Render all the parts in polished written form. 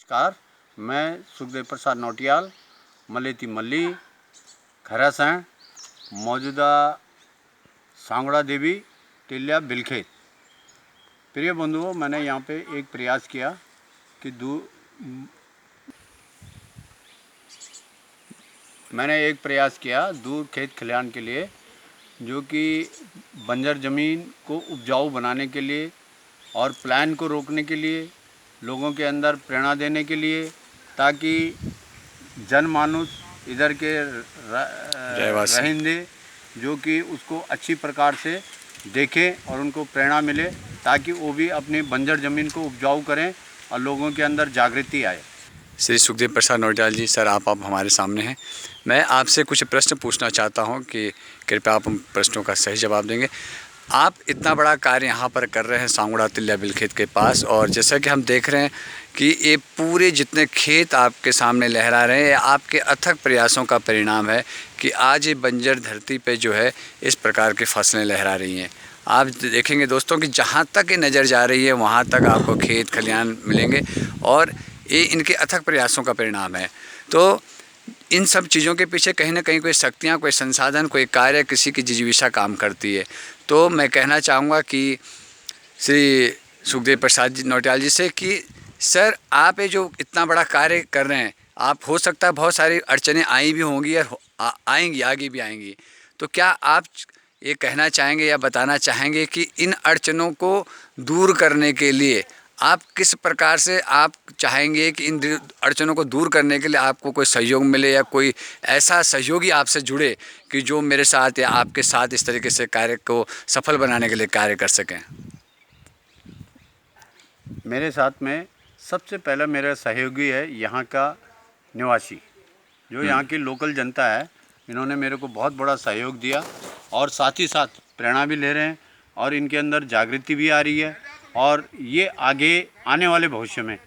नमस्कार, मैं सुखदेव प्रसाद नौटियाल, मलेती मल्ली, खरासैण, मौजूदा सांगड़ा देवी, टिल्या बिलखेत। प्रिय बंधुओं, मैंने यहाँ पे एक प्रयास किया कि दूर खेत खलिहान के लिए, जो कि बंजर ज़मीन को उपजाऊ बनाने के लिए और प्लान को रोकने के लिए, लोगों के अंदर प्रेरणा देने के लिए, ताकि जनमानस इधर के रहने जो कि उसको अच्छी प्रकार से देखें और उनको प्रेरणा मिले, ताकि वो भी अपनी बंजर ज़मीन को उपजाऊ करें और लोगों के अंदर जागृति आए। श्री सुखदेव प्रसाद नौटियाल जी, सर आप हमारे सामने हैं। मैं आपसे कुछ प्रश्न पूछना चाहता हूं कि कृपया आप उन प्रश्नों का सही जवाब देंगे। आप इतना बड़ा कार्य यहां पर कर रहे हैं सांगड़ा टिल्या बिलखेत के पास, और जैसा कि हम देख रहे हैं कि ये पूरे जितने खेत आपके सामने लहरा रहे हैं, आपके अथक प्रयासों का परिणाम है कि आज ये बंजर धरती पे जो है इस प्रकार की फसलें लहरा रही हैं। आप देखेंगे दोस्तों कि जहाँ तक ये नज़र जा रही है वहाँ तक आपको खेत खलिहान मिलेंगे, और ये इनके अथक प्रयासों का परिणाम है। तो इन सब चीज़ों के पीछे कहीं ना कहीं कोई शक्तियाँ, कोई संसाधन, कोई कार्य, किसी की जिजीविषा काम करती है। तो मैं कहना चाहूँगा कि श्री सुखदेव प्रसाद जी नौटियाल जी से कि सर आप ये जो इतना बड़ा कार्य कर रहे हैं, आप हो सकता है बहुत सारी अड़चनें आई भी होंगी और आएंगी, आगे भी आएंगी, तो क्या आप ये कहना चाहेंगे या बताना चाहेंगे कि इन अड़चनों को दूर करने के लिए आप किस प्रकार से आप चाहेंगे कि इन अड़चनों को दूर करने के लिए आपको कोई सहयोग मिले, या कोई ऐसा सहयोगी आपसे जुड़े कि जो मेरे साथ या आपके साथ इस तरीके से कार्य को सफल बनाने के लिए कार्य कर सकें? मेरे साथ में सबसे पहला मेरा सहयोगी है यहाँ का निवासी, जो यहाँ की लोकल जनता है। इन्होंने मेरे को बहुत बड़ा सहयोग दिया और साथ ही साथ प्रेरणा भी ले रहे हैं, और इनके अंदर जागृति भी आ रही है, और ये आगे आने वाले भविष्य में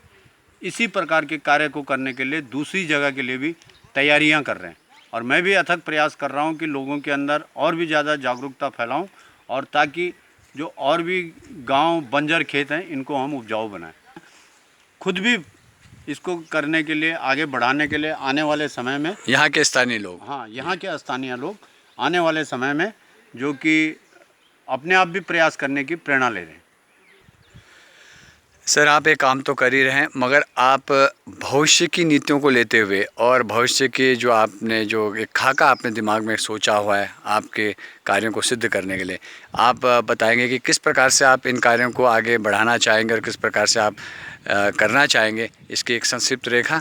इसी प्रकार के कार्य को करने के लिए दूसरी जगह के लिए भी तैयारियां कर रहे हैं। और मैं भी अथक प्रयास कर रहा हूं कि लोगों के अंदर और भी ज़्यादा जागरूकता फैलाऊं, और ताकि जो और भी गांव बंजर खेत हैं इनको हम उपजाऊ बनाएं। खुद भी इसको करने के लिए, आगे बढ़ाने के लिए आने वाले समय में यहाँ के स्थानीय लोग, हाँ, यहाँ के स्थानीय लोग आने वाले समय में जो कि अपने आप भी प्रयास करने की प्रेरणा ले रहे हैं। सर आप एक काम तो कर ही रहे हैं, मगर आप भविष्य की नीतियों को लेते हुए और भविष्य के जो आपने जो एक खाका आपने दिमाग में सोचा हुआ है आपके कार्यों को सिद्ध करने के लिए, आप बताएंगे कि किस प्रकार से आप इन कार्यों को आगे बढ़ाना चाहेंगे और किस प्रकार से आप करना चाहेंगे, इसकी एक संक्षिप्त रेखा।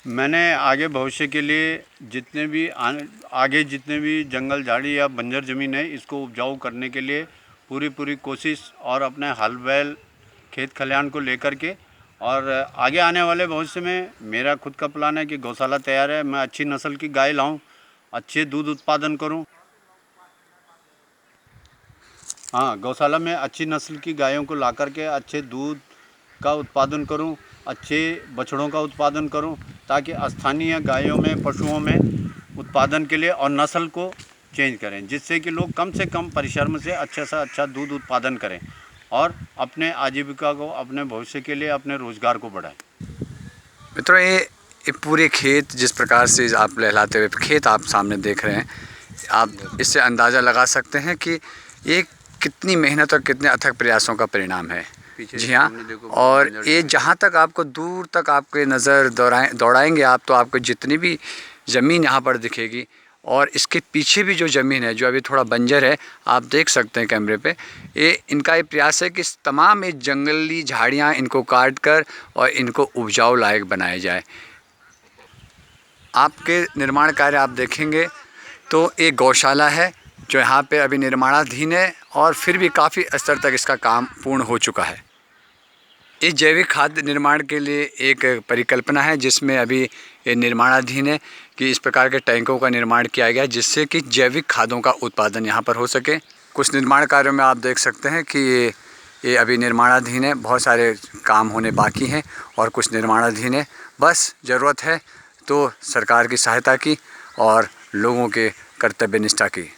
मैंने आगे भविष्य के लिए जितने भी जंगल झाड़ी या बंजर ज़मीन है, इसको उपजाऊ करने के लिए पूरी कोशिश, और अपने हल बैल खेत खलिहान को लेकर के, और आगे आने वाले भविष्य में मेरा खुद का प्लान है कि गौशाला तैयार है, मैं अच्छी नस्ल की गाय लाऊं, अच्छे दूध उत्पादन करूं। हाँ, गौशाला में अच्छी नस्ल की गायों को ला करके अच्छे दूध का उत्पादन करूं, अच्छे बछड़ों का उत्पादन करूं, ताकि स्थानीय गायों में, पशुओं में उत्पादन के लिए और नस्ल को चेंज करें, जिससे कि लोग कम से कम परिश्रम से अच्छा से अच्छा दूध उत्पादन करें और अपने आजीविका को, अपने भविष्य के लिए, अपने रोज़गार को बढ़ाएं। मित्रों, ये पूरे खेत जिस प्रकार से आप लहलाते हुए खेत आप सामने देख रहे हैं, आप इससे अंदाज़ा लगा सकते हैं कि ये कितनी मेहनत और कितने अथक प्रयासों का परिणाम है। जी हाँ, और ये जहाँ तक आपको दूर तक आपके नज़र दौड़ाएंगे आप, तो आपको जितनी भी ज़मीन यहाँ पर दिखेगी, और इसके पीछे भी जो ज़मीन है जो अभी थोड़ा बंजर है, आप देख सकते हैं कैमरे पे, इनका ये प्रयास है कि तमाम ये जंगली झाड़ियाँ इनको काट कर और इनको उपजाऊ लायक बनाया जाए। आपके निर्माण कार्य आप देखेंगे तो एक गौशाला है जो यहाँ पे अभी निर्माणाधीन है, और फिर भी काफ़ी स्तर तक इसका काम पूर्ण हो चुका है। इस जैविक खाद्य निर्माण के लिए एक परिकल्पना है जिसमें अभी ये निर्माणाधीन है कि इस प्रकार के टैंकों का निर्माण किया गया, जिससे कि जैविक खादों का उत्पादन यहाँ पर हो सके। कुछ निर्माण कार्यों में आप देख सकते हैं कि ये अभी निर्माणाधीन है, बहुत सारे काम होने बाकी हैं और कुछ निर्माणाधीन है। बस ज़रूरत है तो सरकार की सहायता की और लोगों के कर्तव्य निष्ठा की।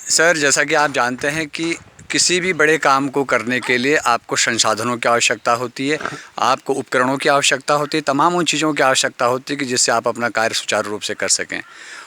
सर, जैसा कि आप जानते हैं कि किसी भी बड़े काम को करने के लिए आपको संसाधनों की आवश्यकता होती है, आपको उपकरणों की आवश्यकता होती है, तमाम उन चीज़ों की आवश्यकता होती है कि जिससे आप अपना कार्य सुचारू रूप से कर सकें।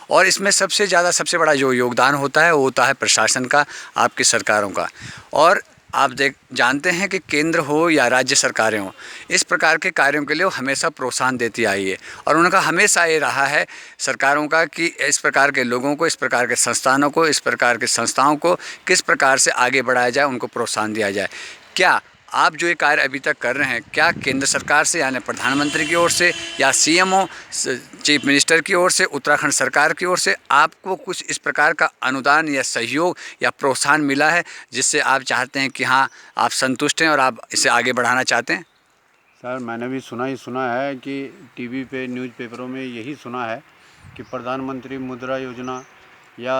और इसमें सबसे बड़ा जो योगदान होता है वो होता है प्रशासन का, आपकी सरकारों का। और आप जानते हैं कि केंद्र हो या राज्य सरकारें हों, इस प्रकार के कार्यों के लिए वो हमेशा प्रोत्साहन देती आई है। और उनका हमेशा ये रहा है सरकारों का कि इस प्रकार के लोगों को, इस प्रकार के संस्थानों को, इस प्रकार के संस्थाओं को किस प्रकार से आगे बढ़ाया जाए, उनको प्रोत्साहन दिया जाए। क्या आप जो ये कार्य अभी तक कर रहे हैं, क्या केंद्र सरकार से यानी प्रधानमंत्री की ओर से या सीएमओ चीफ मिनिस्टर की ओर से, उत्तराखंड सरकार की ओर से आपको कुछ इस प्रकार का अनुदान या सहयोग या प्रोत्साहन मिला है जिससे आप चाहते हैं कि हाँ आप संतुष्ट हैं और आप इसे आगे बढ़ाना चाहते हैं? सर, मैंने भी सुना है कि टीवी पे, न्यूज़पेपरों में यही सुना है कि प्रधानमंत्री मुद्रा योजना या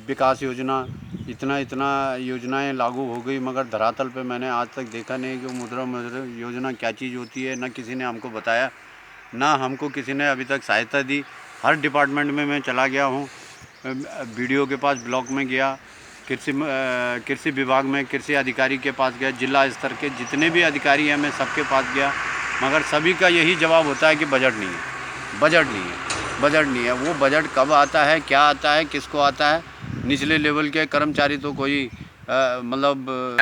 विकास योजना, इतना योजनाएं लागू हो गई, मगर धरातल पे मैंने आज तक देखा नहीं कि मुद्रा योजना क्या चीज़ होती है। ना किसी ने हमको बताया, ना हमको किसी ने अभी तक सहायता दी। हर डिपार्टमेंट में मैं चला गया हूँ, बीडीओ के पास ब्लॉक में गया, कृषि विभाग में कृषि अधिकारी के पास गया, जिला स्तर के जितने भी अधिकारी हैं मैं सबके पास गया, मगर सभी का यही जवाब होता है कि बजट नहीं है, बजट नहीं है, बजट नहीं है। वो बजट कब आता है, क्या आता है, किसको आता है? निचले लेवल के कर्मचारी तो कोई मतलब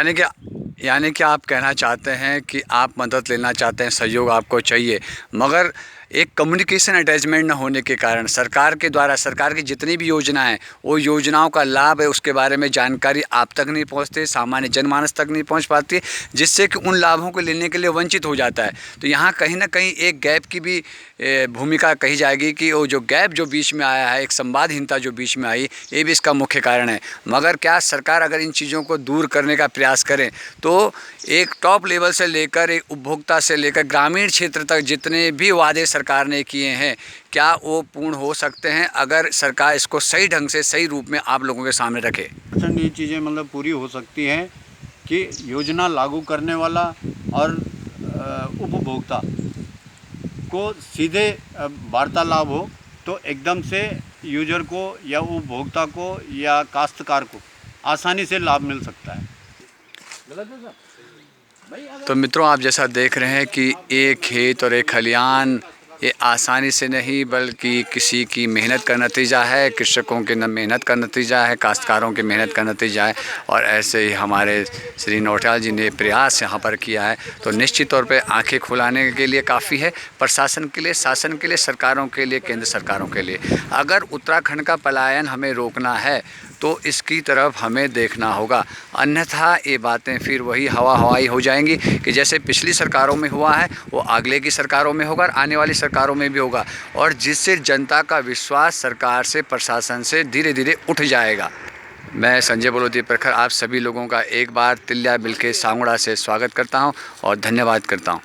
यानी कि आप कहना चाहते हैं कि आप मदद लेना चाहते हैं, सहयोग आपको चाहिए, मगर एक कम्युनिकेशन अटैचमेंट न होने के कारण सरकार के द्वारा, सरकार की जितनी भी योजनाएं हैं, वो योजनाओं का लाभ है उसके बारे में जानकारी आप तक नहीं पहुंचती, सामान्य जनमानस तक नहीं पहुंच पाती, जिससे कि उन लाभों को लेने के लिए वंचित हो जाता है। तो यहाँ कहीं ना कहीं एक गैप की भी भूमिका कही जाएगी कि वो जो गैप जो बीच में आया है, एक संवादहीनता जो बीच में आई, ये भी इसका मुख्य कारण है। मगर क्या सरकार अगर इन चीज़ों को दूर करने का प्रयास करें तो एक टॉप लेवल से लेकर, एक उपभोक्ता से लेकर ग्रामीण क्षेत्र तक जितने भी वादे सरकार ने किए हैं, क्या वो पूर्ण हो सकते हैं अगर सरकार इसको सही ढंग से, सही रूप में आप लोगों के सामने रखे? ये चीज़ें मतलब पूरी हो सकती हैं कि योजना लागू करने वाला और उपभोक्ता को सीधे वार्तालाप हो, तो एकदम से यूजर को या उपभोक्ता को या काश्तकार को आसानी से लाभ मिल सकता है। तो मित्रों, आप जैसा देख रहे हैं कि एक खेत और एक खलियान ये आसानी से नहीं बल्कि किसी की मेहनत का नतीजा है, कृषकों की मेहनत का नतीजा है, काश्तकारों की मेहनत का नतीजा है। और ऐसे ही हमारे श्री नौटियाल जी ने प्रयास यहाँ पर किया है, तो निश्चित तौर पे आंखें खुलाने के लिए काफ़ी है, प्रशासन के लिए, शासन के लिए, सरकारों के लिए, केंद्र सरकारों के लिए। अगर उत्तराखंड का पलायन हमें रोकना है तो इसकी तरफ हमें देखना होगा, अन्यथा ये बातें फिर वही हवाई हो जाएंगी कि जैसे पिछली सरकारों में हुआ है वो अगले की सरकारों में होगा और आने वाली सरकारों में भी होगा, और जिससे जनता का विश्वास सरकार से, प्रशासन से धीरे धीरे उठ जाएगा। मैं संजय बलोदी प्रखर आप सभी लोगों का एक बार तिल्या मिल के सांगुड़ा से स्वागत करता हूँ और धन्यवाद करता हूँ।